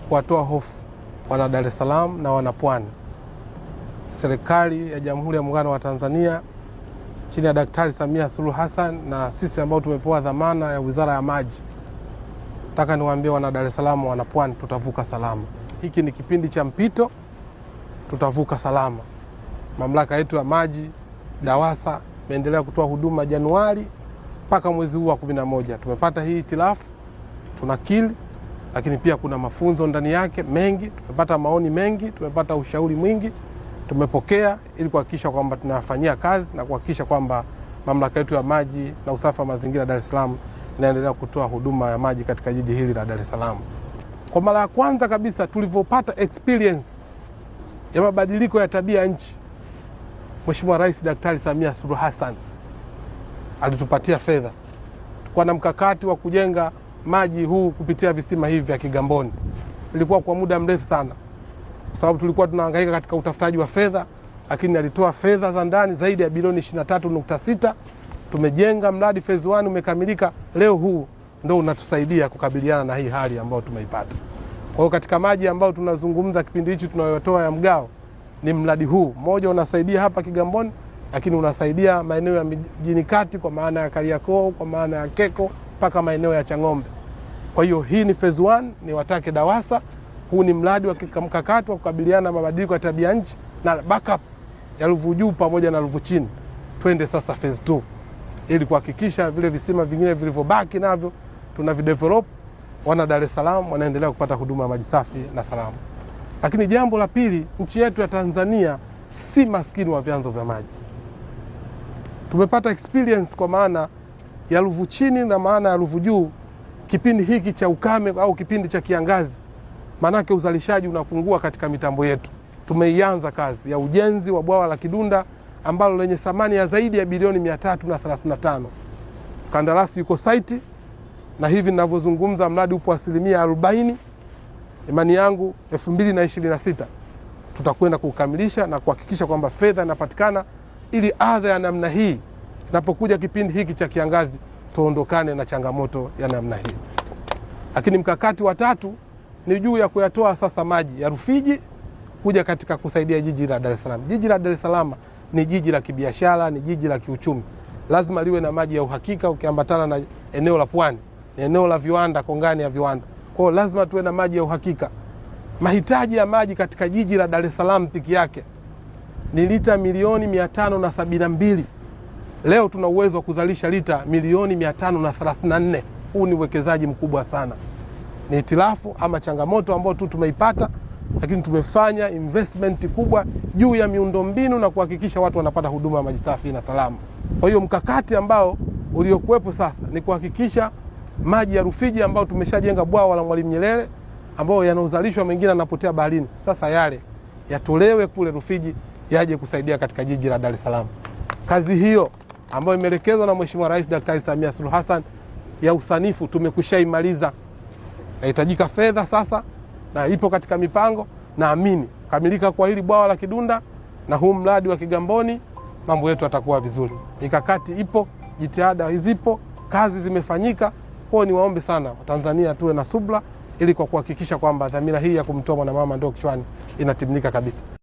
kuwatoa hofu wana Dar es Salaam na wana Pwani. Serikali ya Jamhuri ya Muungano wa Tanzania chini ya Daktari Samia Suluhu Hassan na sisi ambao tumepewa dhamana ya Wizara ya Maji, nataka niwaambie wana Dar es Salaam, wana Pwani, tutavuka salama. Hiki ni kipindi cha mpito, tutavuka salama. Mamlaka yetu ya maji DAWASA imeendelea kutoa huduma Januari mpaka mwezi huu wa 11. Tumepata hii itilafu, tunakili, lakini pia kuna mafunzo ndani yake mengi, tumepata maoni mengi, tumepata ushauri mwingi, tumepokea ili kuhakikisha kwamba tunayafanyia kazi na kuhakikisha kwamba mamlaka yetu ya maji na usafi wa mazingira Dar es Salaam inaendelea kutoa huduma ya maji katika jiji hili la Dar es Salaam. Kwa mara ya kwanza kabisa tulivyopata experience ya mabadiliko ya tabia nchi, Mheshimiwa Rais Daktari Samia Suluhu Hassan alitupatia fedha. Tulikuwa na mkakati wa kujenga maji huu kupitia visima hivi vya Kigamboni. Ilikuwa kwa muda mrefu sana, kwa sababu tulikuwa tunahangaika katika utafutaji wa fedha, lakini alitoa fedha za ndani zaidi ya bilioni 23.6. Tumejenga mradi phase 1 umekamilika. Leo huu ndio unatusaidia kukabiliana na hii hali ambayo tumeipata. Kwa hiyo katika maji ambayo tunazungumza kipindi hichi tunayotoa ya mgao, ni mradi huu mmoja unasaidia hapa Kigamboni, lakini unasaidia maeneo ya mjini kati kwa maana ya Kariakoo, kwa maana ya Keko mpaka maeneo ya Chang'ombe. Kwa hiyo hii ni phase 1, ni watake DAWASA. Huu ni mradi wa mkakati wa kukabiliana na mabadiliko ya tabia nchi na backup ya Ruvu Juu pamoja na Ruvu Chini. Twende sasa phase 2 ili kuhakikisha vile visima vingine vilivyobaki navyo tunavidevelop, wana Dar es Salaam wanaendelea kupata huduma ya maji safi na salama. Lakini jambo la pili, nchi yetu ya Tanzania si maskini wa vyanzo vya maji. Tumepata experience kwa maana ya Ruvu Chini na maana ya Ruvu Juu kipindi hiki cha ukame au kipindi cha kiangazi, manake uzalishaji unapungua katika mitambo yetu. Tumeianza kazi ya ujenzi wa bwawa la Kidunda ambalo lenye thamani ya zaidi ya bilioni 335. Kandarasi yuko site na hivi ninavyozungumza mradi upo 40%. Imani yangu 2026 tutakwenda kukamilisha na kuhakikisha kwamba fedha inapatikana ili adha ya namna hii inapokuja kipindi hiki cha kiangazi tuondokane na changamoto ya namna hii. Lakini mkakati wa tatu ni juu ya kuyatoa sasa maji ya Rufiji kuja katika kusaidia jiji la Dar es Salaam. Jiji la Dar es Salaam ni jiji la kibiashara, ni jiji la kiuchumi. Lazima liwe na maji ya uhakika ukiambatana na eneo la Pwani, ni eneo la viwanda, kongani ya viwanda. Kwa hiyo lazima tuwe na maji ya uhakika. Mahitaji ya maji katika jiji la Dar es Salaam piki yake ni lita milioni 572. Leo tuna uwezo wa kuzalisha lita milioni 534. Huu ni uwekezaji mkubwa sana. Ni hitilafu ama changamoto ambayo tu tumeipata, lakini tumefanya investment kubwa juu ya miundombinu na kuhakikisha watu wanapata huduma ya maji safi na salama. Kwa hiyo mkakati ambao uliokuwepo sasa ni kuhakikisha maji ya Rufiji ambao tumeshajenga bwawa la Mwalimu Nyerere ambao yanaozalishwa mengine yanapotea baharini, sasa yale yatolewe kule Rufiji yaje kusaidia katika jiji la Dar es Salaam. Kazi hiyo ambayo imeelekezwa na Mheshimiwa Rais Daktari Samia Suluhu Hassan ya usanifu tumekwishaimaliza. Inahitajika fedha sasa na ipo katika mipango. Naamini kamilika kwa hili bwawa la Kidunda na huu mradi wa Kigamboni, mambo yetu yatakuwa vizuri. Mikakati ipo, jitihada zipo, kazi zimefanyika. Kwa niwaombe sana Watanzania tuwe na subira ili kwa kuhakikisha kwamba dhamira hii ya kumtoa mwanamama ndoo kichwani inatimilika kabisa.